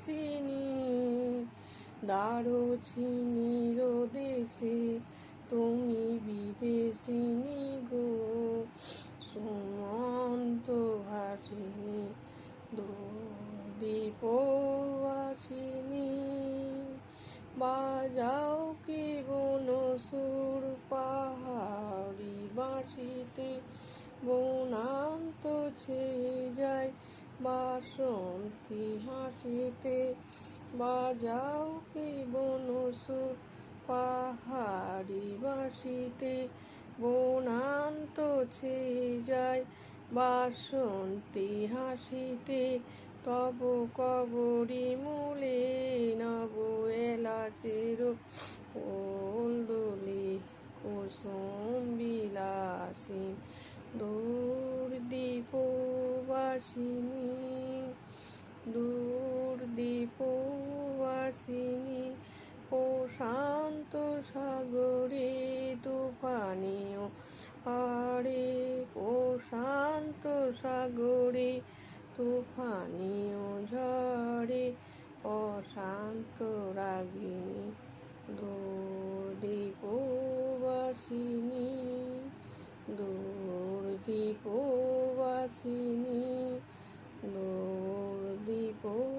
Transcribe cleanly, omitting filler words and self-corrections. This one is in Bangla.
চিনি, দারুচিনির দেশে তুমি বিদেশিনী গো। সুমন্ত ভাসিনী দীপবাসিনী, বাজাও কি বনসুর পাহাড়ি বাঁশিতে, বনান্ত ছেয়ে যায় বাসন্তী হাসিতে। বাজাও কি বনসুর পাহাড়ি বাঁশিতে, বনান্ত ছেয়ে যায় বাসন্তী হাসিতে। তব কবরী মূলে নব এলাচের ফুল দুলি, কুসুম বিলাসিন দূরদীপবাসিনী, দূরদীপবাসিনী। প্রশান্ত সাগরে তুফানিও আরে, প্রশান্ত সাগরে তুফানিও ঝড়ে, অশান্ত রাগিনী দূরদীপবাসিনী, দূরদীপবাসিনী, দূরদীপ।